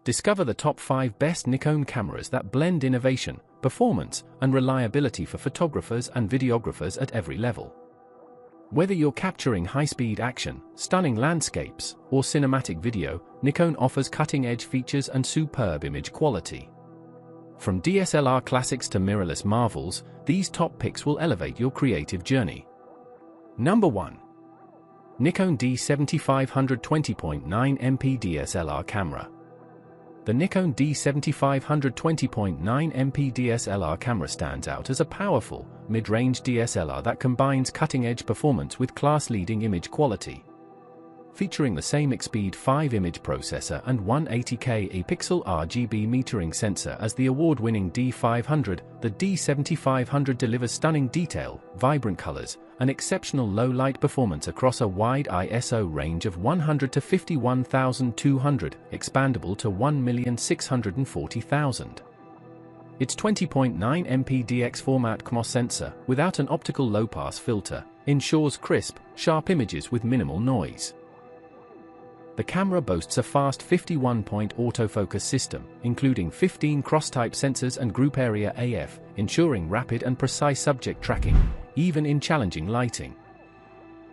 Discover the top 5 best Nikon cameras that blend innovation, performance, and reliability for photographers and videographers at every level. Whether you're capturing high-speed action, stunning landscapes, or cinematic video, Nikon offers cutting-edge features and superb image quality. From DSLR classics to mirrorless marvels, these top picks will elevate your creative journey. Number 1. Nikon D7500 20.9MP DSLR camera. The Nikon D7500 20.9MP DSLR camera stands out as a powerful, mid-range DSLR that combines cutting-edge performance with class-leading image quality. Featuring the same Expeed 5 image processor and 180K pixel RGB metering sensor as the award-winning D500, the D7500 delivers stunning detail, vibrant colors, and exceptional low-light performance across a wide ISO range of 100 to 51,200, expandable to 1,640,000. Its 20.9MP DX format CMOS sensor, without an optical low-pass filter, ensures crisp, sharp images with minimal noise. The camera boasts a fast 51-point autofocus system, including 15 cross-type sensors and group area AF, ensuring rapid and precise subject tracking, even in challenging lighting.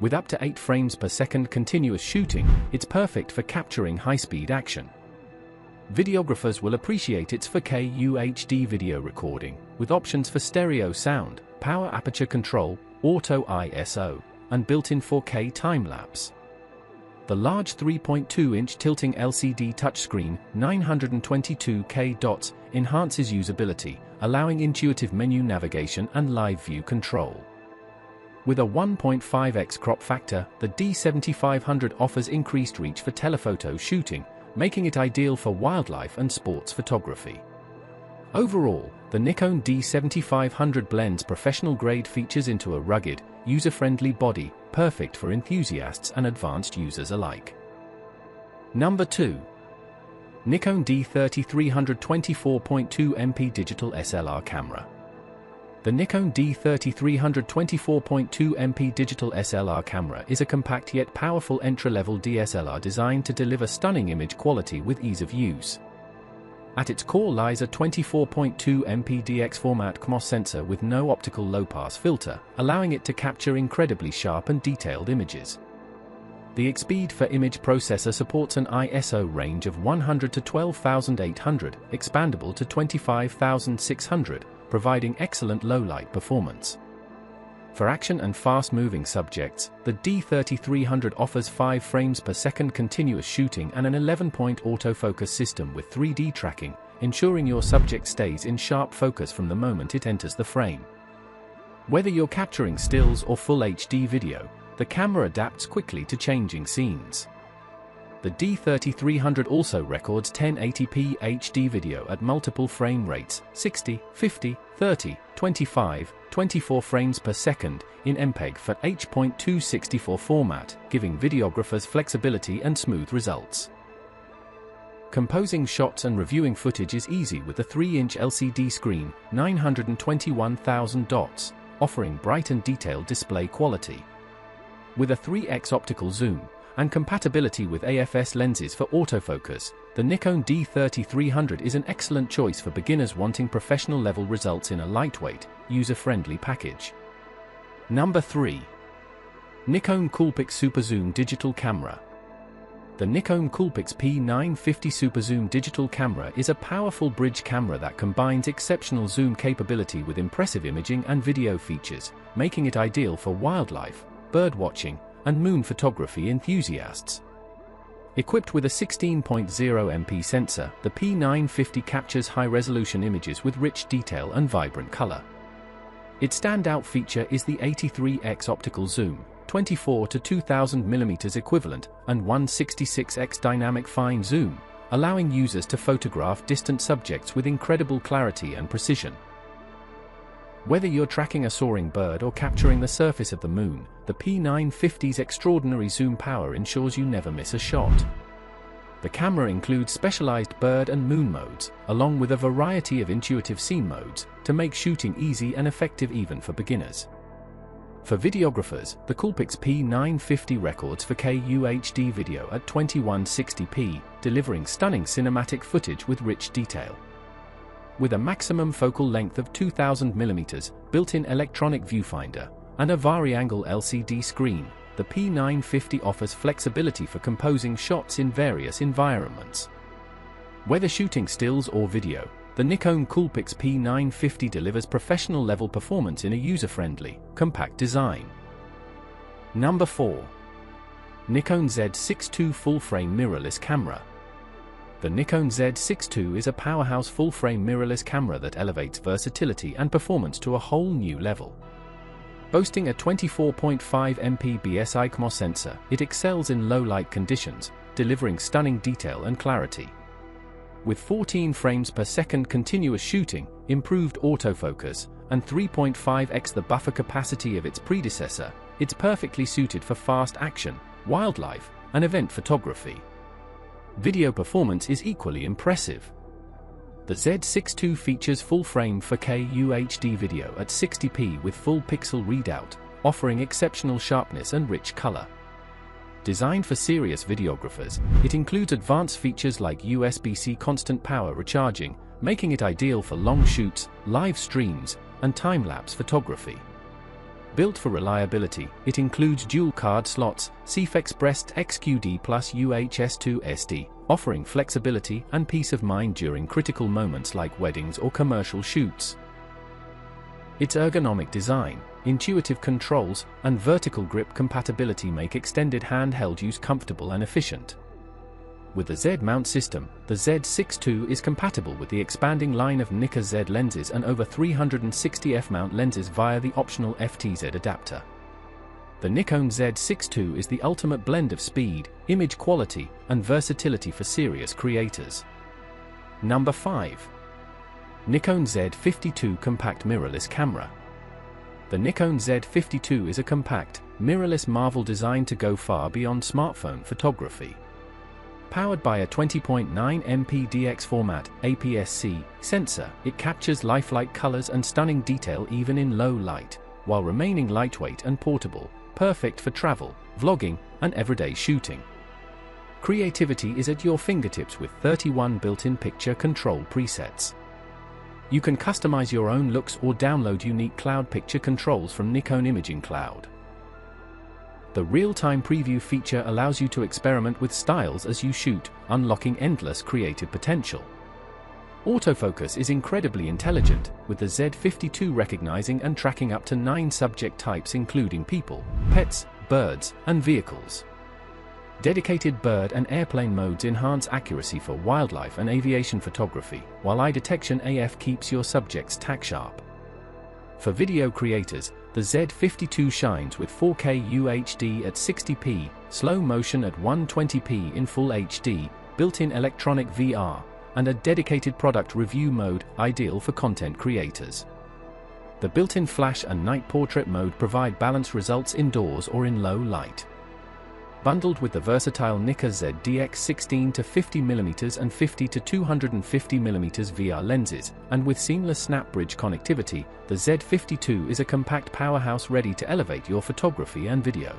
With up to 8 frames per second continuous shooting, it's perfect for capturing high-speed action. Videographers will appreciate its 4K UHD video recording, with options for stereo sound, power aperture control, auto ISO, and built-in 4K time-lapse. The large 3.2-inch tilting LCD touchscreen, 922K dots, enhances usability, allowing intuitive menu navigation and live view control. With a 1.5x crop factor, the D7500 offers increased reach for telephoto shooting, making it ideal for wildlife and sports photography. Overall, the Nikon D7500 blends professional-grade features into a rugged, user-friendly body, perfect for enthusiasts and advanced users alike. Number 2. Nikon D3300 24.2MP Digital SLR Camera. The Nikon D3300 24.2MP Digital SLR camera is a compact yet powerful entry-level DSLR designed to deliver stunning image quality with ease of use. At its core lies a 24.2MP DX format CMOS sensor with no optical low-pass filter, allowing it to capture incredibly sharp and detailed images. The Expeed 4 image processor supports an ISO range of 100 to 12,800, expandable to 25,600, providing excellent low-light performance. For action and fast-moving subjects, the D3300 offers 5 frames per second continuous shooting and an 11-point autofocus system with 3D tracking, ensuring your subject stays in sharp focus from the moment it enters the frame. Whether you're capturing stills or full HD video, the camera adapts quickly to changing scenes. The D3300 also records 1080p HD video at multiple frame rates, 60, 50, 30, 25, 24 frames per second, in MPEG for H.264 format, giving videographers flexibility and smooth results. Composing shots and reviewing footage is easy with a 3-inch LCD screen, 921,000 dots, offering bright and detailed display quality. With a 3x optical zoom, and compatibility with AFS lenses for autofocus, the Nikon D3300 is an excellent choice for beginners wanting professional-level results in a lightweight, user-friendly package. Number 3. Nikon COOLPIX Superzoom Digital Camera. The Nikon COOLPIX P950 Superzoom digital camera is a powerful bridge camera that combines exceptional zoom capability with impressive imaging and video features, making it ideal for wildlife, birdwatching, and moon photography enthusiasts. Equipped with a 16.0MP sensor, the P950 captures high-resolution images with rich detail and vibrant color. Its standout feature is the 83x optical zoom, 24 to 2000mm equivalent, and 166x dynamic fine zoom, allowing users to photograph distant subjects with incredible clarity and precision. Whether you're tracking a soaring bird or capturing the surface of the moon, the P950's extraordinary zoom power ensures you never miss a shot. The camera includes specialized bird and moon modes, along with a variety of intuitive scene modes, to make shooting easy and effective even for beginners. For videographers, the COOLPIX P950 records 4K UHD video at 2160p, delivering stunning cinematic footage with rich detail. With a maximum focal length of 2000mm, built-in electronic viewfinder, and a vari-angle LCD screen, the P950 offers flexibility for composing shots in various environments. Whether shooting stills or video, the Nikon COOLPIX P950 delivers professional-level performance in a user-friendly, compact design. Number 4. Nikon Z6II Full-Frame Mirrorless Camera. The Nikon Z6II is a powerhouse full-frame mirrorless camera that elevates versatility and performance to a whole new level. Boasting a 24.5 MP BSI CMOS sensor, it excels in low-light conditions, delivering stunning detail and clarity. With 14 frames per second continuous shooting, improved autofocus, and 3.5x the buffer capacity of its predecessor, it's perfectly suited for fast action, wildlife, and event photography. Video performance is equally impressive. The Z6II features full-frame 4K UHD video at 60p with full pixel readout, offering exceptional sharpness and rich color. Designed for serious videographers, it includes advanced features like USB-C constant power recharging, making it ideal for long shoots, live streams, and time-lapse photography. Built for reliability, it includes dual card slots, CFexpress XQD plus UHS-2 SD, offering flexibility and peace of mind during critical moments like weddings or commercial shoots. Its ergonomic design, intuitive controls, and vertical grip compatibility make extended handheld use comfortable and efficient. With the Z-mount system, the Z6II is compatible with the expanding line of Nikon Z lenses and over 360 f-mount lenses via the optional FTZ adapter. The Nikon Z6II is the ultimate blend of speed, image quality, and versatility for serious creators. Number 5. Nikon Z52 Compact Mirrorless Camera. The Nikon Z52 is a compact, mirrorless marvel designed to go far beyond smartphone photography. Powered by a 20.9 MP DX format APS-C sensor, it captures lifelike colors and stunning detail even in low light, while remaining lightweight and portable, perfect for travel, vlogging, and everyday shooting. Creativity is at your fingertips with 31 built-in picture control presets. You can customize your own looks or download unique cloud picture controls from Nikon Imaging Cloud. The real-time preview feature allows you to experiment with styles as you shoot, unlocking endless creative potential. Autofocus is incredibly intelligent, with the Z52 recognizing and tracking up to 9 subject types including people, pets, birds, and vehicles. Dedicated bird and airplane modes enhance accuracy for wildlife and aviation photography, while eye detection AF keeps your subjects tack-sharp. For video creators, the Z52 shines with 4K UHD at 60p, slow motion at 120p in Full HD, built-in electronic VR, and a dedicated product review mode, ideal for content creators. The built-in flash and night portrait mode provide balanced results indoors or in low light. Bundled with the versatile Nikon ZDX 16 to 50mm and 50 to 250mm VR lenses, and with seamless snap bridge connectivity, the Z52 is a compact powerhouse ready to elevate your photography and video.